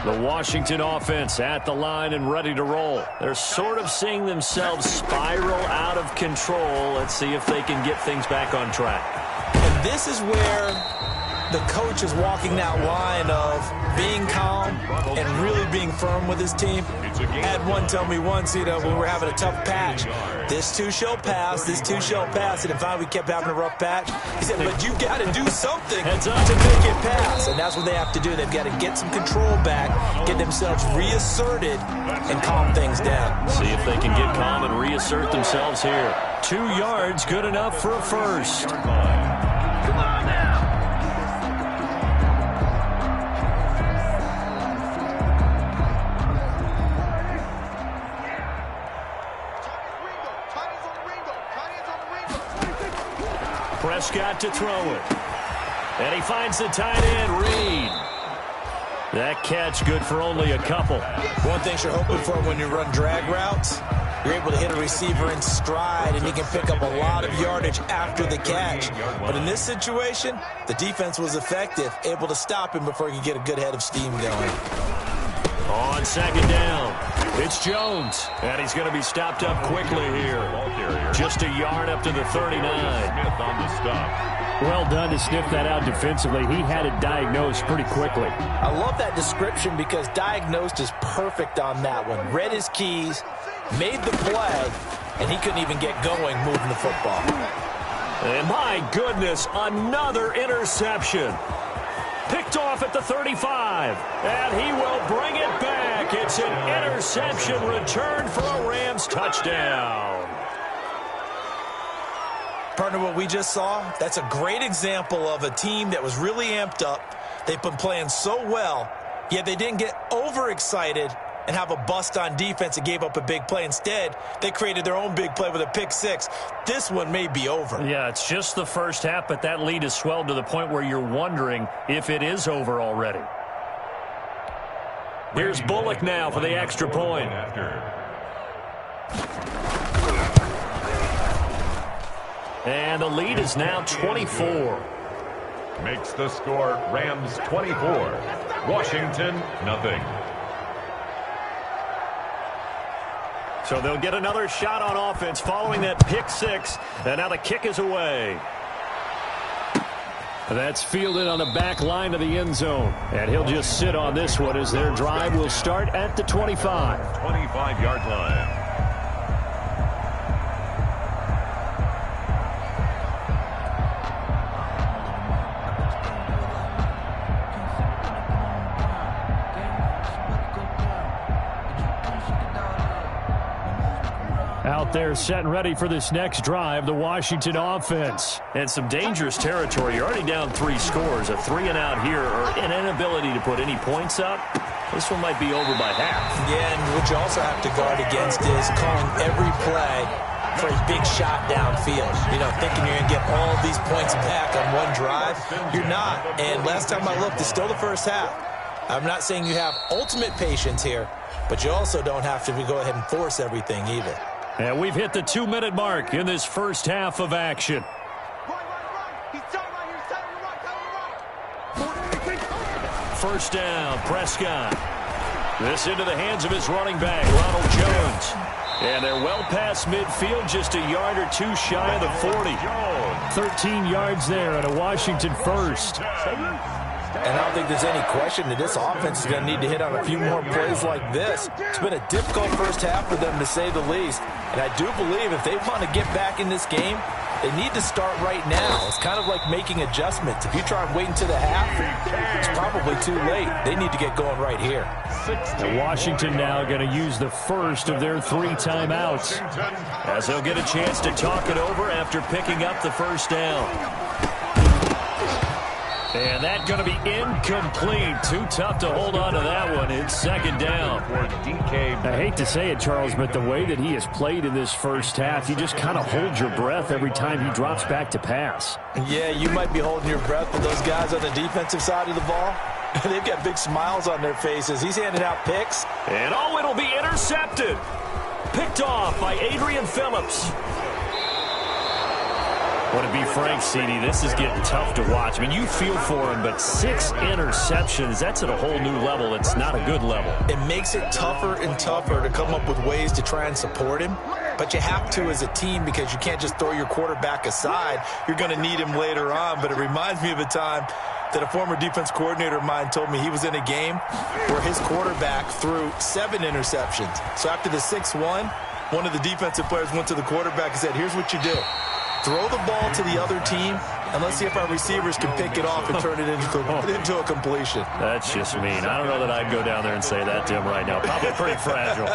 The Washington offense at the line and ready to roll. They're sort of seeing themselves spiral out of control. Let's see if they can get things back on track. And this is where the coach is walking that line of being calm and really being firm with his team. I had one tell me once, when we were having a tough patch, this too shall pass, this too shall pass. And finally we kept having a rough patch. He said, but you got to do something to make it pass. And that's what they have to do. They've got to get some control back, get themselves reasserted, and calm things down. See if they can get calm and reassert themselves here. 2 yards, good enough for a first. Prescott to throw it. And he finds the tight end, Reed. That catch good for only a couple. One thing you're hoping for when you run drag routes, you're able to hit a receiver in stride, and he can pick up a lot of yardage after the catch. But in this situation, the defense was effective, able to stop him before he could get a good head of steam going. On second down, it's Jones, and he's going to be stopped up quickly here. Just a yard up to the 39. Well done to sniff that out defensively. He had it diagnosed pretty quickly. I love that description because diagnosed is perfect on that one. Read his keys, made the play, and he couldn't even get going moving the football. And my goodness, another interception. Picked off at the 35, and he will bring it back. It's an interception return for a Rams touchdown. Partner, what we just saw, that's a great example of a team that was really amped up. They've been playing so well, yet they didn't get overexcited and have a bust on defense and gave up a big play. Instead, they created their own big play with a pick six. This one may be over. Yeah, it's just the first half, but that lead has swelled to the point where you're wondering if it is over already. Here's Bullock now for the extra point. And the lead is now 24. Makes the score Rams 24, Washington nothing. So they'll get another shot on offense following that pick six. And now the kick is away. That's fielded on the back line of the end zone. And he'll just sit on this one as their drive will start at the 25. 25-yard line. Out there set and ready for this next drive, the Washington offense. And some dangerous territory. You're already down 3 scores. A 3-and-out here or an inability to put any points up. This one might be over by half. Yeah, and what you also have to guard against is calling every play for a big shot downfield. Thinking you're going to get all these points back on one drive. You're not. And last time I looked, it's still the first half. I'm not saying you have ultimate patience here, but you also don't have to go ahead and force everything either. And we've hit the 2-minute mark in this first half of action. First down, Prescott. This into the hands of his running back, Ronald Jones. And they're well past midfield, just a yard or two shy of the 40. 13 yards there and a Washington first. And I don't think there's any question that this offense is going to need to hit on a few more plays like this. It's been a difficult first half for them, to say the least. And I do believe if they want to get back in this game, they need to start right now. It's kind of like making adjustments. If you try and wait until the half, it's probably too late. They need to get going right here. And Washington now going to use the first of their 3 timeouts, as they'll get a chance to talk it over after picking up the first down. And that's going to be incomplete. Too tough to hold on to that one. It's second down. I hate to say it, Charles, but the way that he has played in this first half, you just kind of hold your breath every time he drops back to pass. Yeah, you might be holding your breath, but those guys on the defensive side of the ball, they've got big smiles on their faces. He's handing out picks. And it'll be intercepted. Picked off by Adrian Phillips. Well, to be frank, CD, this is getting tough to watch. I mean, you feel for him, but 6 interceptions, that's at a whole new level. It's not a good level. It makes it tougher and tougher to come up with ways to try and support him. But you have to as a team because you can't just throw your quarterback aside. You're going to need him later on. But it reminds me of a time that a former defense coordinator of mine told me he was in a game where his quarterback threw 7 interceptions. So after the 6-1, one of the defensive players went to the quarterback and said, here's what you do. Throw the ball to the other team, and let's see if our receivers can pick it off and turn it into a completion. That's just mean. I don't know that I'd go down there and say that to him right now. Probably pretty fragile.